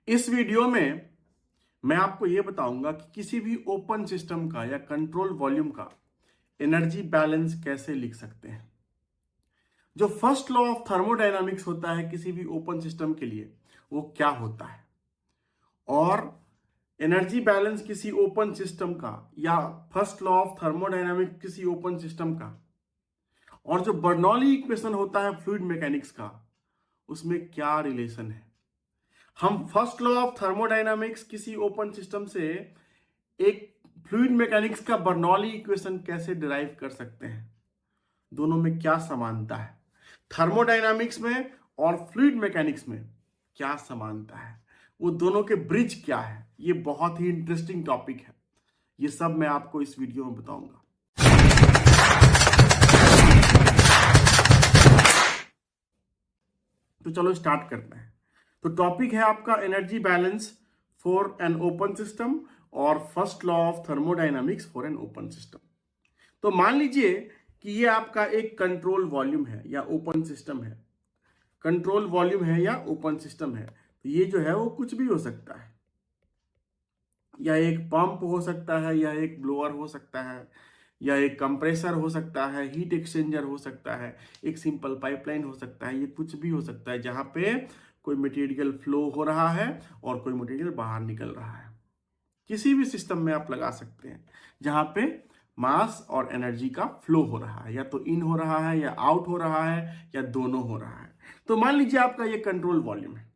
इस वीडियो में मैं आपको यह बताऊंगा कि किसी भी ओपन सिस्टम का या कंट्रोल वॉल्यूम का एनर्जी बैलेंस कैसे लिख सकते हैं। जो फर्स्ट लॉ ऑफ थर्मोडायनामिक्स होता है किसी भी ओपन सिस्टम के लिए, वो क्या होता है, और एनर्जी बैलेंस किसी ओपन सिस्टम का या फर्स्ट लॉ ऑफ थर्मोडायनामिक्स किसी ओपन सिस्टम का, और जो बर्नौली इक्वेशन होता है फ्लूइड मैकेनिक्स का, उसमें क्या रिलेशन है। हम फर्स्ट लॉ ऑफ थर्मोडायनामिक्स किसी ओपन सिस्टम से एक फ्लूइड मैकेनिक्स का बर्नौली इक्वेशन कैसे डिराइव कर सकते हैं, दोनों में क्या समानता है, थर्मोडायनामिक्स में और फ्लूइड मैकेनिक्स में क्या समानता है, वो दोनों के ब्रिज क्या है। ये बहुत ही इंटरेस्टिंग टॉपिक है। ये सब मैं आपको इस वीडियो में बताऊंगा। तो चलो स्टार्ट करते हैं। तो टॉपिक है आपका energy balance for an open system और first law of thermodynamics for an open system. तो मान लीजिए कि ये आपका एक कंट्रोल वॉल्यूम है या ओपन सिस्टम है। कंट्रोल वॉल्यूम है या ओपन सिस्टम है, तो ये जो है वो कुछ भी हो सकता है, या एक पंप हो सकता है, या एक ब्लोअर हो सकता है, या एक कंप्रेसर हो सकता है, हीट एक्सचेंजर हो सकता है, एक सिंपल पाइपलाइन हो सकता है। ये कुछ भी हो सकता है जहां पे कोई मटेरियल फ्लो हो रहा है और कोई मटेरियल बाहर निकल रहा है। किसी भी सिस्टम में आप लगा सकते हैं जहां पे मास और एनर्जी का फ्लो हो रहा है, या तो इन हो रहा है या आउट हो रहा है या दोनों हो रहा है। तो मान लीजिए आपका ये कंट्रोल वॉल्यूम है,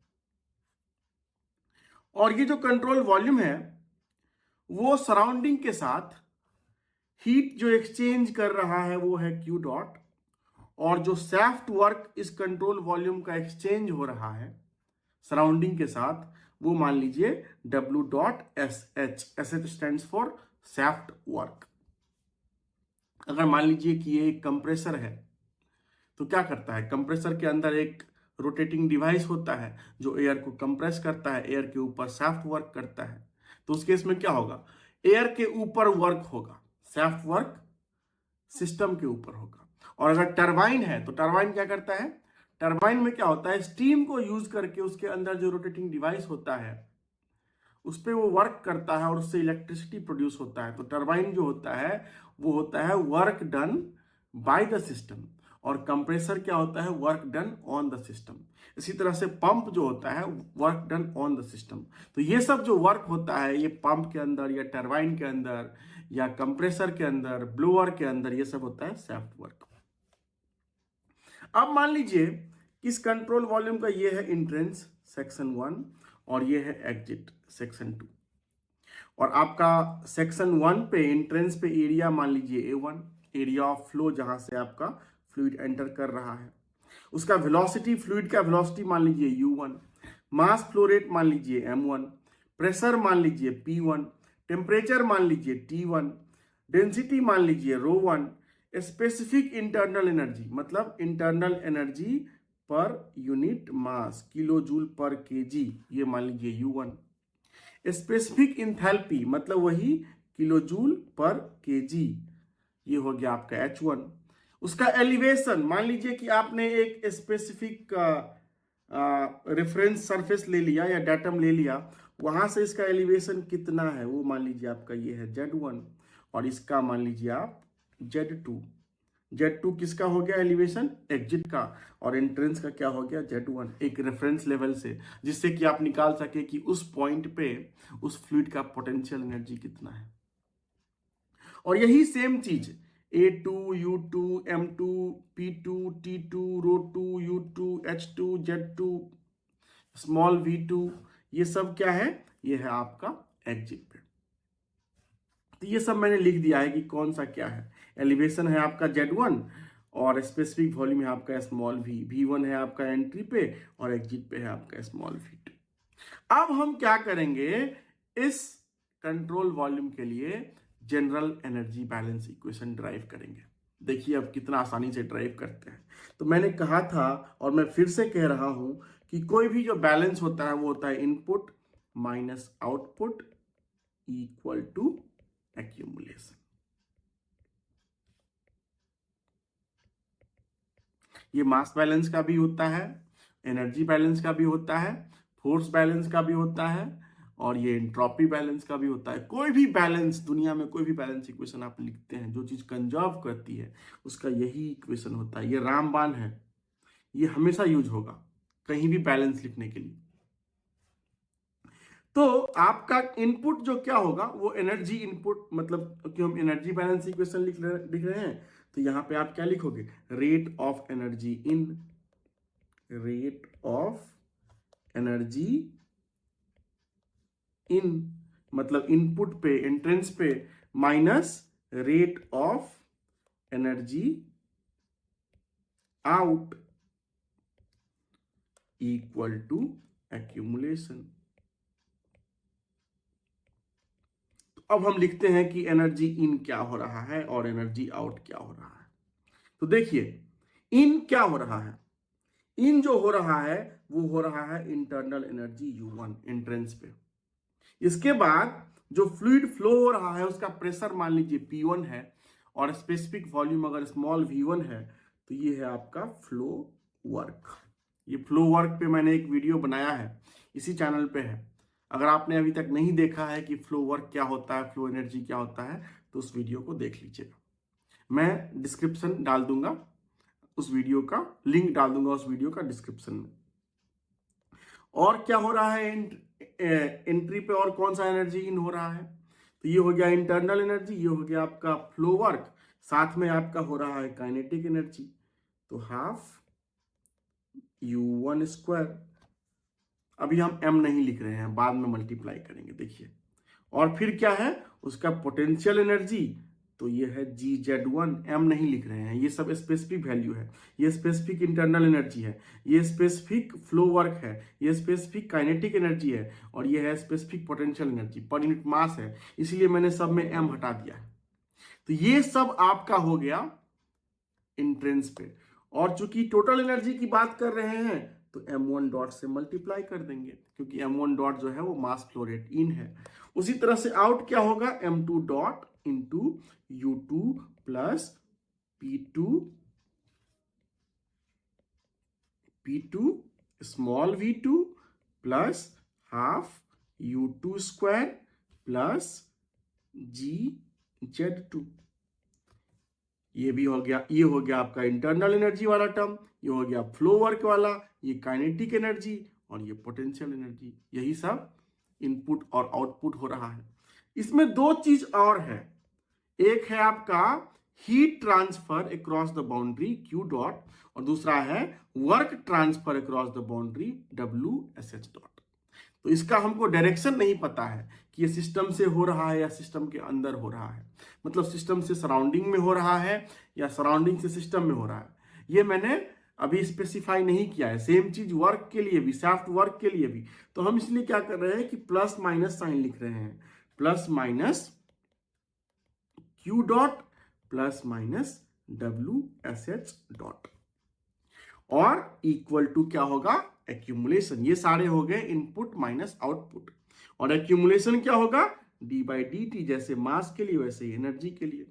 और ये जो कंट्रोल वॉल्यूम है वो सराउंडिंग के साथ हीट जो एक्सचेंज कर रहा है वो है क्यू डॉट, और जो सैफ्ट वर्क इस कंट्रोल वॉल्यूम का एक्सचेंज हो रहा है सराउंडिंग के साथ, वो मान लीजिए W dot S H. S H stand for shaft work. अगर मान लीजिए कि ये एक कंप्रेसर है, तो क्या करता है, कंप्रेसर के अंदर एक रोटेटिंग डिवाइस होता है जो एयर को कंप्रेस करता है, एयर के ऊपर सैफ्ट वर्क करता है। तो उस केस में क्या होगा, एयर के ऊपर वर्क होगा, सैफ्ट वर्क सिस्टम के ऊपर होगा। और अगर टरबाइन है तो टरबाइन क्या करता है, टरबाइन में क्या होता है, स्टीम को यूज करके उसके अंदर जो रोटेटिंग डिवाइस होता है उस पर वो वर्क करता है और उससे इलेक्ट्रिसिटी प्रोड्यूस होता है। तो टरबाइन जो होता है वो होता है work done by the system, और कंप्रेसर क्या होता है, work done on the system. इसी तरह से पंप जो होता है work done on the system. तो ये सब जो वर्क होता है ये पंप के अंदर या टरबाइन के अंदर या कंप्रेसर के अंदर, ब्लोअर के अंदर, ये सब होता है सैफ्ट वर्क। अब मान लीजिए कि इस कंट्रोल वॉल्यूम का ये है इंट्रेंस सेक्शन 1 और ये है एग्जिट सेक्शन 2। और आपका सेक्शन 1 पे एंट्रेंस पे एरिया मान लीजिए A1, एरिया ऑफ फ्लो जहां से आपका फ्लूइड एंटर कर रहा है। उसका वेलोसिटी, फ्लूइड का वेलोसिटी मान लीजिए U1, मास फ्लो रेट मान लीजिए M1, प्रेशर मान लीजिए P1, टेम्परेचर मान लीजिए T1, डेंसिटी मान लीजिए ρ1, स्पेसिफिक इंटरनल एनर्जी मतलब इंटरनल एनर्जी पर यूनिट मास किलो जूल पर केजी, ये मान लीजिए U1, स्पेसिफिक इंथैल्पी मतलब वही किलो जूल पर केजी, ये हो गया आपका H1। उसका एलिवेशन मान लीजिए कि आपने एक स्पेसिफिक रेफरेंस सरफेस ले लिया या डाटम ले लिया, वहां से इसका एलिवेशन कितना है वो मान लीजिए आपका ये है Z1, और इसका मान लीजिए आप Z2। Z2 किसका हो गया एलिवेशन, एग्जिट का, और एंट्रेंस का क्या हो गया Z1, एक रेफरेंस लेवल से, जिससे कि आप निकाल सके कि उस पॉइंट पे उस फ्लूइड का पोटेंशियल एनर्जी कितना है। और यही सेम चीज A2, U2, M2, P2, T2, ρ2, U2, H2, Z2, small V2, ये सब क्या है, ये है आपका एग्जिट पे। तो ये सब मैंने लिख दिया है कि कौन सा क्या है। एलिवेशन है आपका Z1 और स्पेसिफिक वॉल्यूम है आपका स्मॉल v, V1 है आपका एंट्री पे और एग्जिट पे है आपका स्मॉल V2। अब हम क्या करेंगे, इस कंट्रोल वॉल्यूम के लिए general energy balance equation drive करेंगे। देखिए अब कितना आसानी से ड्राइव करते हैं। तो मैंने कहा था और मैं फिर से कह रहा हूं कि कोई भी जो बैलेंस होता है वो होता है input minus output equal to accumulation. ये मास बैलेंस का भी होता है, एनर्जी बैलेंस का भी होता है, फोर्स बैलेंस का भी होता है और ये एंट्रोपी बैलेंस का भी होता है। कोई भी बैलेंस दुनिया में, कोई भी बैलेंस इक्वेशन आप लिखते हैं, जो चीज कंजर्व करती है उसका यही इक्वेशन होता है। ये रामबाण है, ये हमेशा यूज होगा कहीं भी बैलेंस लिखने के लिए। तो आपका इनपुट जो क्या होगा वो एनर्जी इनपुट, मतलब क्योंकि हम एनर्जी बैलेंस इक्वेशन लिख रहे हैं, तो यहां पे आप क्या लिखोगे, rate of energy in, rate of energy in मतलब इनपुट पे, एंट्रेंस पे, minus rate of energy out equal to accumulation. तो अब हम लिखते हैं कि एनर्जी इन क्या हो रहा है और एनर्जी आउट क्या हो रहा है। तो देखिए इन क्या हो रहा है, इन जो हो रहा है वो हो रहा है इंटरनल एनर्जी U1 एंट्रेंस पे। इसके बाद जो फ्लूइड फ्लो हो रहा है उसका प्रेशर मान लीजिए P1 है और स्पेसिफिक वॉल्यूम अगर स्मॉल v1 है, तो ये है आपका फ्लो वर्क। ये फ्लो वर्क पे मैंने एक वीडियो बनाया है, इसी चैनल पे है। अगर आपने अभी तक नहीं देखा है कि फ्लो वर्क क्या होता है, फ्लो एनर्जी क्या होता है, तो उस वीडियो को देख लीजिएगा। मैं डिस्क्रिप्शन डाल दूंगा, उस वीडियो का लिंक डाल दूंगा उस वीडियो का डिस्क्रिप्शन में। और क्या हो रहा है एंट्री पे, और कौन सा एनर्जी इन हो रहा है, तो ये हो गया इंटरनल एनर्जी, ये हो गया आपका फ्लो वर्क, साथ में आपका हो रहा है काइनेटिक एनर्जी। तो हाफ U1 स्क्वायर, अभी हम m नहीं लिख रहे हैं, बाद में मल्टीप्लाई करेंगे, देखिए। और फिर क्या है उसका पोटेंशियल एनर्जी, तो ये है GZ1, m नहीं लिख रहे हैं, ये सब स्पेसिफिक वैल्यू है। ये स्पेसिफिक इंटरनल एनर्जी है, ये स्पेसिफिक फ्लो वर्क है, ये स्पेसिफिक काइनेटिक एनर्जी है, और ये है स्पेसिफिक पोटेंशियल एनर्जी पर यूनिट मास है, इसलिए मैंने सब में m हटा दिया है। तो ये सब आपका हो गया एंट्रेंस पे। और चूंकि टोटल एनर्जी की बात कर रहे हैं तो m1 डॉट से मल्टीप्लाई कर देंगे, क्योंकि m1 डॉट जो है वो मास फ्लो रेट इन है। उसी तरह से आउट क्या होगा, m2 dot into U2 plus P2 small v2 plus half U2 square plus GZ2। ये भी हो गया, ये हो गया आपका इंटरनल एनर्जी वाला टर्म, ये हो गया फ्लो वर्क वाला, ये काइनेटिक एनर्जी और ये पोटेंशियल एनर्जी। यही सब इनपुट और आउटपुट हो रहा है। इसमें दो चीज और है, एक है आपका heat transfer across the boundary Q dot, और दूसरा है work transfer across the boundary WSH dot. तो इसका हमको डायरेक्शन नहीं पता है कि ये सिस्टम से हो रहा है या सिस्टम के अंदर हो रहा है, मतलब सिस्टम से सराउंडिंग में हो रहा है या सराउंडिंग से सिस्टम में हो रहा है, ये मैंने अभी स्पेसिफाई नहीं किया है। सेम चीज वर्क के लिए भी, शाफ्ट वर्क के लिए भी। तो हम इसलिए क्या कर रहे हैं कि प्लस माइनस साइन लिख रहे हैं, plus minus Q dot plus minus WSH dot, और इक्वल टू क्या होगा, एक्यूमुलेशन। ये सारे हो गए इनपुट माइनस आउटपुट, और एक्यूमुलेशन क्या होगा, d/dt, जैसे मास के लिए वैसे ही एनर्जी के लिए।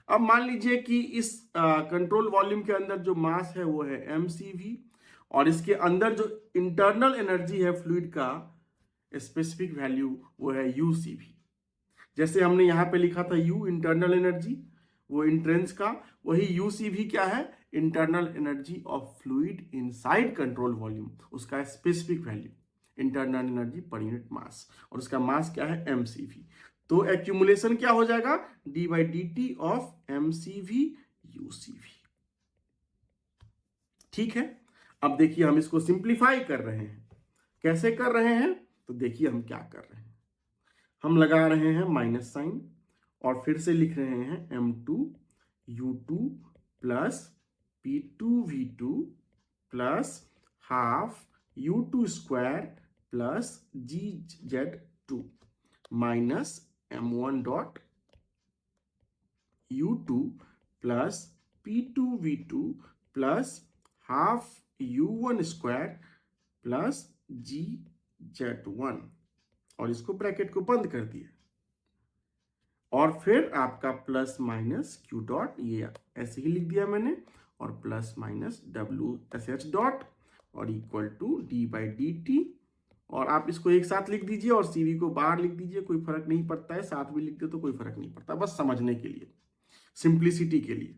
अब मान लीजिए कि इस कंट्रोल वॉल्यूम के अंदर जो मास है वो है mCv, और इसके अंदर जो इंटरनल एनर्जी है फ्लूइड का स्पेसिफिक वैल्यू वो है UCV। जैसे हमने यहां पे लिखा था U इंटरनल एनर्जी, वो इंट्रेंस का, वही UCV क्या है, internal energy of fluid inside control volume, उसका स्पेसिफिक वैल्यू इंटरनल एनर्जी पर यूनिट मास, और उसका मास क्या है mCv। तो एक्यूमुलेशन क्या हो जाएगा, d/dt ऑफ mCv UCV। ठीक है, अब देखिए हम इसको सिंप्लीफाई कर रहे हैं। कैसे कर रहे हैं, तो देखिए हम क्या कर रहे हैं। हम लगा रहे हैं माइनस साइन और फिर से लिख रहे हैं m2 U2 plus P2 V2 plus half U2 square plus GZ2 minus m1 dot U2 plus P2 V2 plus half U1 square plus GZ1, और इसको ब्रैकेट को बंद कर दिया, और फिर आपका प्लस माइनस Q डॉट, ये ऐसे ही लिख दिया मैंने, और प्लस माइनस WSH डॉट, और इक्वल टू d/dt और आप इसको एक साथ लिख दीजिए और सीवी को बाहर लिख दीजिए, कोई फर्क नहीं पड़ता है, साथ भी लिख दे तो कोई फर्क नहीं पड़ता, बस समझने के लिए, सिंप्लिसिटी के लिए।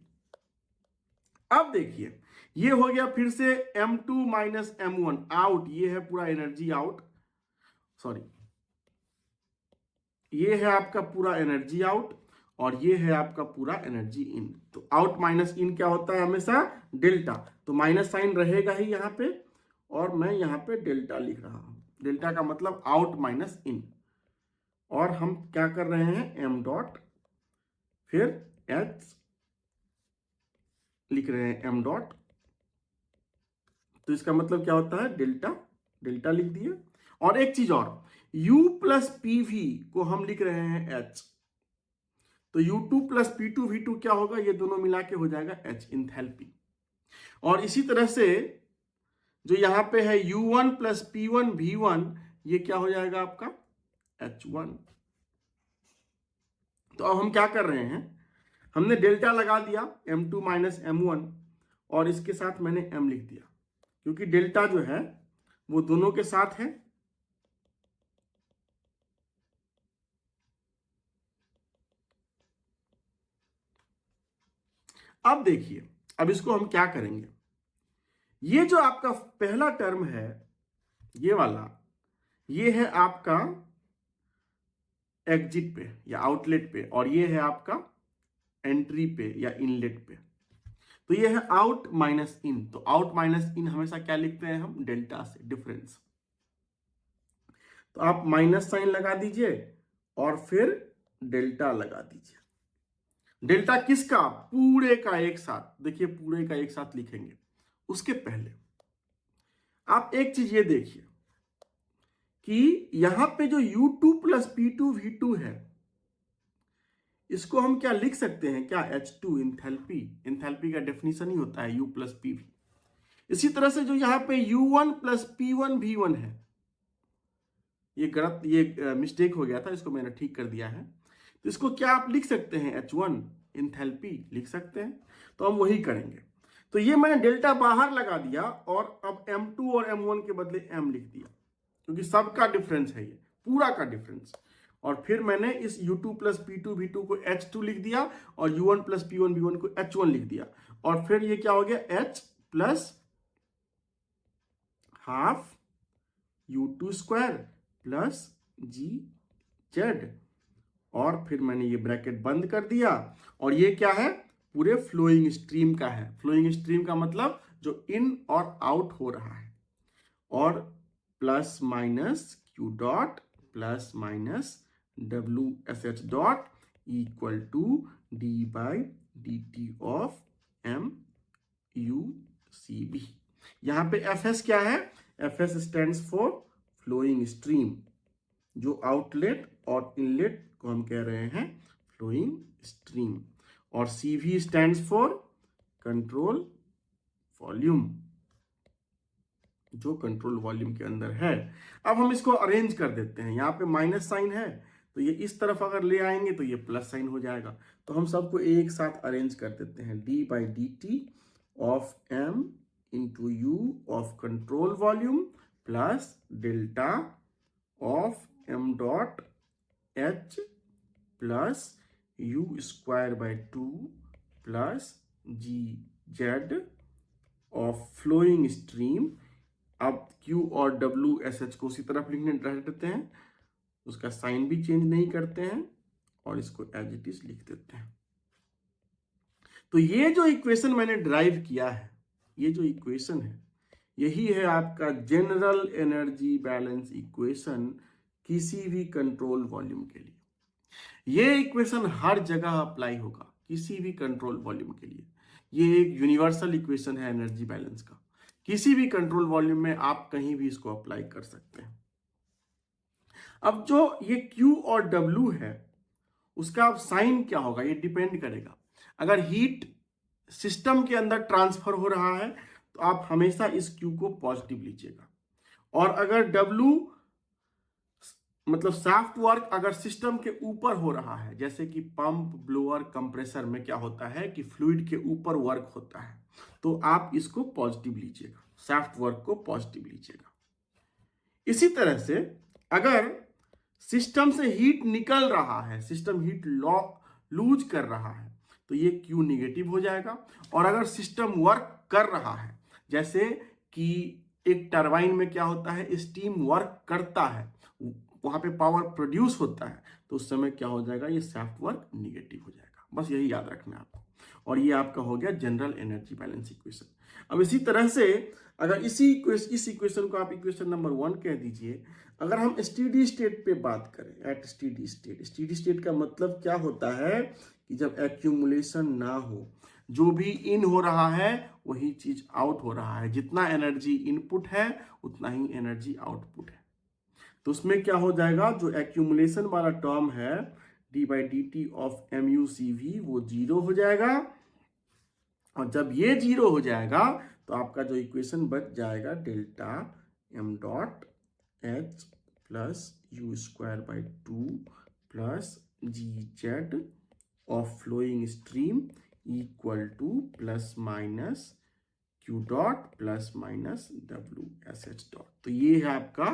अब देखिए ये हो गया फिर से M2 माइनस M1 आउट, ये है पूरा एनर्जी आउट, सॉरी ये है आपका पूरा एनर्जी आउट और ये है आपका पूरा एनर्जी इन। तो आउट माइनस इन क्या होता है हमेशा, डेल्टा, तो माइनस साइन रहेगा ही यहां पे और मैं यहां पे डेल्टा लिख रहा हूं। डेल्टा का मतलब आउट माइनस इन, और हम क्या कर रहे हैं, एम डॉट फिर एच लिख रहे हैं, एम डॉट, तो इसका मतलब क्या होता है, डेल्टा, डेल्टा लिख दिए। और एक चीज और, U प्लस पीवी को हम लिख रहे हैं H, तो U2 प्लस P2 V2 क्या होगा, ये दोनों मिला के हो जाएगा H, इंथैल्पी। और इसी तरह से जो यहां पे है U1 प्लस P1 V1, ये क्या हो जाएगा आपका H1। तो अब हम क्या कर रहे हैं, हमने डेल्टा लगा दिया M2 माइनस M1 और इसके साथ मैंने M लिख दिया, क्योंकि डेल्टा जो है वो दोनों के साथ है। अब देखिए, अब इसको हम क्या करेंगे, ये जो आपका पहला टर्म है ये वाला, ये है आपका एग्जिट पे या आउटलेट पे, और ये है आपका एंट्री पे या इनलेट पे। तो ये है आउट माइनस इन, तो आउट माइनस इन हमेशा क्या लिखते हैं हम, डेल्टा से, डिफरेंस। तो आप माइनस साइन लगा दीजिए और फिर डेल्टा लगा दीजिए। डेल्टा किसका, पूरे का एक साथ, देखिए पूरे का एक साथ लिखेंगे। उसके पहले आप एक चीज ये देखिए कि यहां पे जो U2 प्लस P2 V2 है, इसको हम क्या लिख सकते हैं, क्या H2, इंथैल्पी। इंथैल्पी का डेफिनेशन ही होता है U प्लस PV। इसी तरह से जो यहां पे U1 प्लस P1 V1 है, ये गलत, ये मिस्टेक हो गया था, इसको मैंने ठीक कर दिया है। तो इसको क्या आप लिख सकते हैं, H1 इंथैल्पी लिख सकते हैं। तो हम वही करेंगे। तो ये मैंने डेल्टा बाहर लगा दिया और अब M2 और M1 के बदले M लिख दिया, क्योंकि सबका डिफरेंस है, ये पूरा का डिफरेंस। और फिर मैंने इस U2 प्लस P2 V2 को H2 लिख दिया और U1 प्लस P1 V1 को H1 लिख दिया। और फिर ये क्या हो गया, H plus half U2 square plus g z, और फिर मैंने ये ब्रैकेट बंद कर दिया। और ये क्या है, पूरे फ्लोइंग स्ट्रीम का है। फ्लोइंग स्ट्रीम का मतलब जो इन और आउट हो रहा है, और plus minus Q dot plus minus WSH dot equal to D by D T of MUCB। यहां पे FS क्या है, FS stands for flowing stream, जो आउटलेट और इनलेट को हम कह रहे हैं फ्लोइंग स्ट्रीम, और CV stands for control volume, जो कंट्रोल वॉल्यूम के अंदर है। अब हम इसको अरेंज कर देते हैं, यहां पे माइनस साइन है तो ये इस तरफ अगर ले आएंगे तो ये प्लस साइन हो जाएगा। तो हम सबको एक साथ अरेंज कर देते हैं, D by D T of M into U of control volume plus delta of M dot H plus U square by 2 plus GZ of flowing stream. अब Q और WSH को उसी तरफ लिखने रह देते हैं, उसका साइन भी चेंज नहीं करते हैं और इसको एज इट इज लिख देते हैं। तो ये जो इक्वेशन मैंने ड्राइव किया है, ये जो इक्वेशन है, यही है आपका जनरल एनर्जी बैलेंस इक्वेशन किसी भी कंट्रोल वॉल्यूम के लिए। ये इक्वेशन हर जगह अप्लाई होगा किसी भी कंट्रोल वॉल्यूम के लिए। ये एक यूनिवर्सल इक्वेशन है एनर्जी बैलेंस का, किसी भी कंट्रोल वॉल्यूम में आप कहीं भी इसको अप्लाई कर सकते हैं। अब जो ये Q और W है, उसका अब साइन क्या होगा, ये डिपेंड करेगा। अगर हीट सिस्टम के अंदर ट्रांसफर हो रहा है तो आप हमेशा इस Q को पॉजिटिव लीजिएगा, और अगर W मतलब सॉफ्ट वर्क अगर सिस्टम के ऊपर हो रहा है, जैसे कि पंप, ब्लोअर, कंप्रेसर में क्या होता है कि फ्लूइड के ऊपर वर्क होता है, तो आप इसको पॉजिटिव लीजिएगा, सॉफ्ट वर्क को पॉजिटिव लीजिएगा। इसी तरह से अगर सिस्टम से हीट निकल रहा है, सिस्टम हीट लूज कर रहा है, तो ये Q निगेटिव हो जाएगा। और अगर सिस्टम वर्क कर रहा है, जैसे कि एक टरबाइन में क्या होता है, स्टीम वर्क करता है, वहां पे पावर प्रोड्यूस होता है, तो उस समय क्या हो जाएगा, ये शाफ्ट वर्क निगेटिव हो जाएगा। बस यही याद रखना है आपको। और ये आपका हो गया जनरल एनर्जी बैलेंस इक्वेशन। अब इसी तरह से अगर इस इक्वेशन को आप इक्वेशन नंबर 1 कह दीजिए। अगर हम स्टेडी स्टेट पे बात करें, एट स्टेडी स्टेट का मतलब क्या होता है कि जब एक्यूमुलेशन ना हो, जो भी इन हो रहा है वही चीज आउट हो रहा है, जितना एनर्जी इनपुट है उतना ही एनर्जी आउटपुट है। तो उसमें क्या हो जाएगा, जो एक्यूमुलेशन वाला टर्म है d/dt ऑफ MUCV वो 0 हो जाएगा। और जब ये 0 हो जाएगा तो आपका जो इक्वेशन बच जाएगा delta m dot h plus u²/2 plus gz of flowing stream equal to plus minus q dot plus minus WSH dot. तो ये है आपका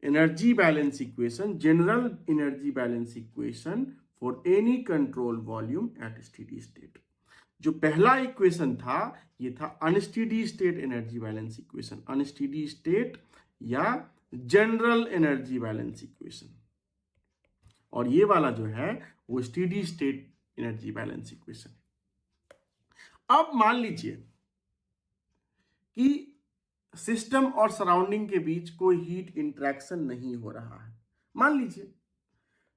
energy balance equation, general energy balance equation for any control volume at steady state. जो पहला equation था ये था unsteady state energy balance equation, unsteady state या जनरल एनर्जी बैलेंस इक्वेशन। और ये वाला जो है वो steady state energy balance equation. अब मान लीजिए कि सिस्टम और सराउंडिंग के बीच कोई हीट इंटरेक्शन नहीं हो रहा है, मान लीजिए,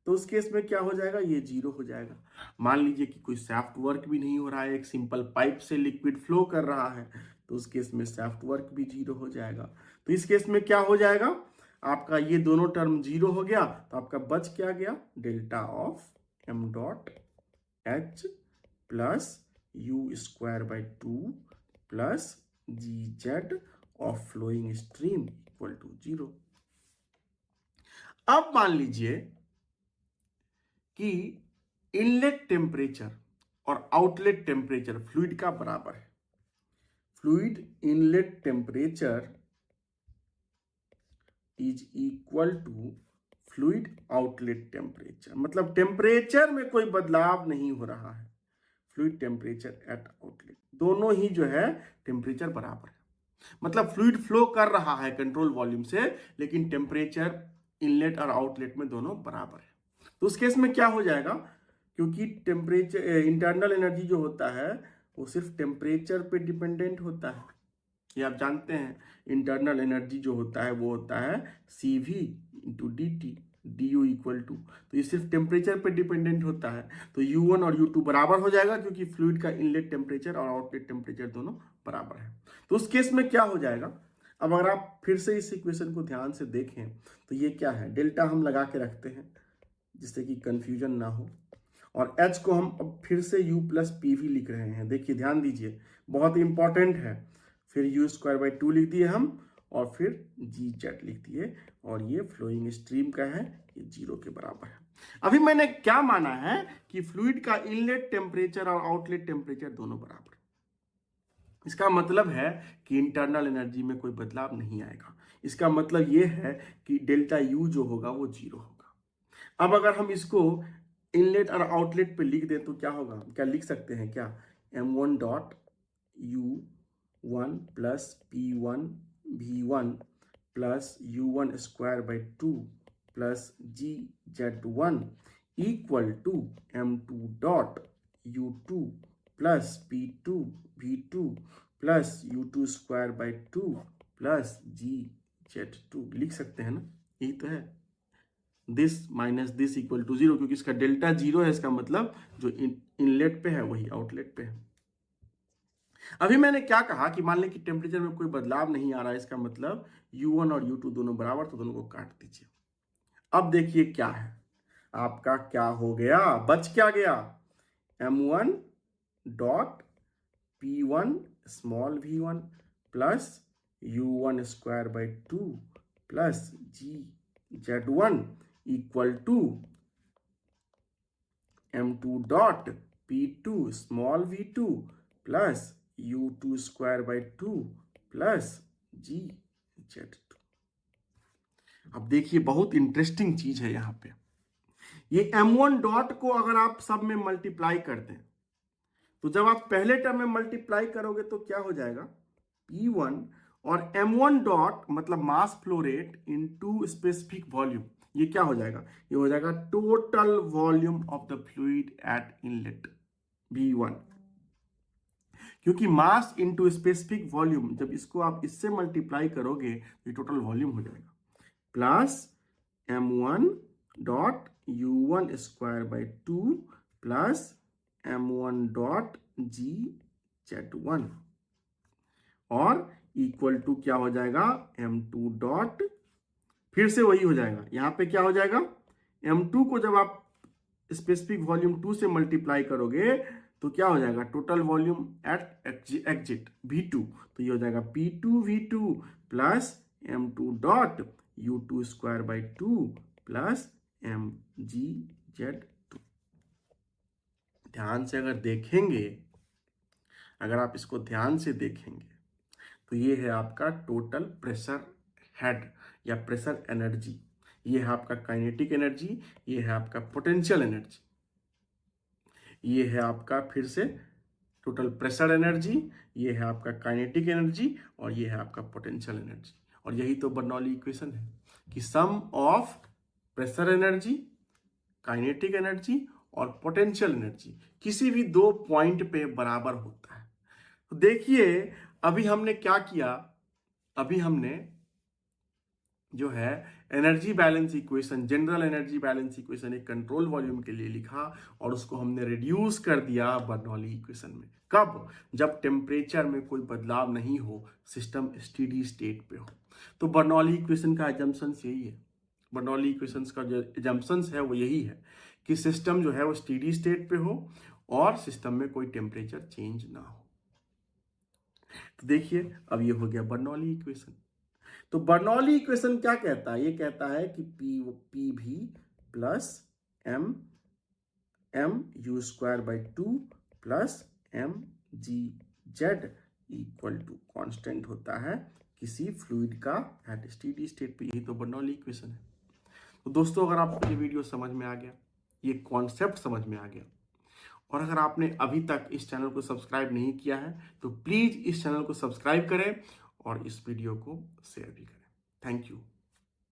तो उस केस में क्या हो जाएगा, ये 0 हो जाएगा। मान लीजिए कि कोई शाफ्ट वर्क भी नहीं हो रहा है, एक सिंपल पाइप से लिक्विड फ्लो कर रहा है, तो उस केस में शाफ्ट वर्क भी 0 हो जाएगा। तो इस केस में क्या हो जाएगा, आपका ये दोनों टर्म 0 हो गया, तो आपका बच क्या गया, delta of m dot h plus u²/2 plus gz of flowing stream equal to 0। अब मान लीजिए कि इनलेट टेम्परेचर और आउटलेट टेम्परेचर फ्लूइड का बराबर है। Fluid inlet temperature is equal to fluid outlet temperature, मतलब टेम्परेचर में कोई बदलाव नहीं हो रहा है। फ्लूइड टेम्परेचर एट आउटलेट, दोनों ही जो है टेम्परेचर बराबर है, मतलब फ्लूइड फ्लो कर रहा है कंट्रोल वॉल्यूम से, लेकिन टेम्परेचर इनलेट और आउटलेट में दोनों बराबर है। तो उस केस में क्या हो जाएगा, क्योंकि टेम्परेचर इंटरनल एनर्जी जो होता है वो सिर्फ टेम्परेचर पे डिपेंडेंट होता है। ये आप जानते हैं, इंटरनल एनर्जी जो होता है वो होता है CV into dt, du equal to, तो ये सिर्फ टेम्परेचर पे डिपेंडेंट होता है। तो U1 और U2 बराबर हो जाएगा, क्योंकि फ्लूइड का इनलेट टेम्परेचर और आउटलेट टेम्परेचर दोनों बराबर है। तो उस केस में क्या हो जाएगा, अब अगर आप फिर से इस इक्वेशन को ध्यान से देखें तो ये क्या है, डेल्टा हम लगा के रखते हैं जिससे कि कंफ्यूजन ना हो, और H को हम अब फिर से U प्लस PV लिख रहे हैं। देखिए ध्यान दीजिए, बहुत इंपॉर्टेंट है। फिर u²/2 लिख दिए हम, और फिर gz लिख दिए, और ये फ्लोइंग स्ट्रीम का है, ये 0 के बराबर है। अभी मैंने क्या माना है कि फ्लूइड का इनलेट टेम्परेचर और आउटलेट टेम्परेचर दोनों बराबर। इसका मतलब है कि इंटरनल एनर्जी में कोई बदलाव नहीं आएगा। इसका मतलब ये है कि डेल्टा U जो होगा वो 0 होगा। अब अगर हम इसको इनलेट और आउटलेट पे लिख दें तो क्या होगा, क्या लिख सकते हैं क्या, m1 dot U1 plus P1 V1 plus U1²/2 plus GZ1 equal to m2 dot U2 plus P2 V2 plus U2²/2 plus GZ2 लिख सकते हैं ना, यही तो है। This minus this equal to 0, क्योंकि इसका डेल्टा 0 है, इसका मतलब जो इनलेट पे है वही आउटलेट पे है। अभी मैंने क्या कहा कि मान लें कि टेम्परेचर में कोई बदलाव नहीं आ रहा है, इसका मतलब U1 और U2 दोनों बराबर, तो दोनों को काट दीजिए। अब देखिए क्या है, आपका क्या हो गया, बच क्या गया, m1 dot P1 small v1 plus U1²/2 plus GZ1 equal to m2 dot P2 small v2 plus U2²/2 plus GZ2। अब देखिए बहुत इंटरेस्टिंग चीज है यहाँ पे, ये m1 डॉट को अगर आप सब में मल्टीप्लाई कर दें, तो जब आप पहले टर्म में मल्टीप्लाई करोगे तो क्या हो जाएगा, P1 और m1 डॉट मतलब mass flow rate into specific volume, ये क्या हो जाएगा, ये हो जाएगा total volume of the fluid eight inlet V1, क्योंकि मास इनटू स्पेसिफिक वॉल्यूम जब इसको आप इससे मल्टीप्लाई करोगे तो ये टोटल वॉल्यूम हो जाएगा, plus m1 dot u1 square by 2 plus m1 dot gz1 और इक्वल टू क्या हो जाएगा, m2 डॉट, फिर से वही हो जाएगा, यहां पे क्या हो जाएगा, m2 को जब आप स्पेसिफिक वॉल्यूम 2 से मल्टीप्लाई करोगे तो क्या हो जाएगा, total volume at exit V2, तो ये हो जाएगा P2 V2 plus m2 dot u2 square by 2 plus mgz2। ध्यान से अगर देखेंगे, अगर आप इसको ध्यान से देखेंगे तो ये है आपका टोटल प्रेशर हेड या प्रेशर एनर्जी, ये है आपका काइनेटिक एनर्जी, ये है आपका पोटेंशियल एनर्जी, ये है आपका फिर से टोटल प्रेशर एनर्जी, ये है आपका काइनेटिक एनर्जी और ये है आपका पोटेंशियल एनर्जी। और यही तो बर्नौली इक्वेशन है कि sum of pressure energy, kinetic energy और पोटेंशियल एनर्जी किसी भी दो पॉइंट पे बराबर होता है। तो देखिए अभी हमने क्या किया, अभी हमने जो है energy balance equation, general energy balance equation एक कंट्रोल वॉल्यूम के लिए लिखा और उसको हमने रिड्यूस कर दिया बर्नौली इक्वेशन में। कब, जब टेम्परेचर में कोई बदलाव नहीं हो, सिस्टम स्टेडी स्टेट पे हो। तो बर्नौली इक्वेशन का एजम्पशंस यही है, बर्नौली इक्वेशंस का जो एजम्पशंस है वो यही है कि सिस्टम जो है वो स्टेडी स्टेट पे हो और सिस्टम में कोई टेम्परेचर चेंज ना हो। तो देखिए अब ये हो गया बर्नौली इक्वेशन। तो बर्नौली इक्वेशन क्या कहता है, ये कहता है कि पी भी plus M U square by 2 plus mgz equal to constant होता है किसी फ्लूइड का एट स्टेडी स्टेट पे। यही तो बर्नौली इक्वेशन है। तो दोस्तों अगर आपको ये वीडियो समझ में आ गया, ये कॉन्सेप्ट समझ में आ गया, और अगर आपने अभी तक इस चैनल को सब्सक्राइब नहीं किया है तो प्लीज इस चैनल को सब्सक्राइब करें और इस वीडियो को शेयर भी करें। Thank you.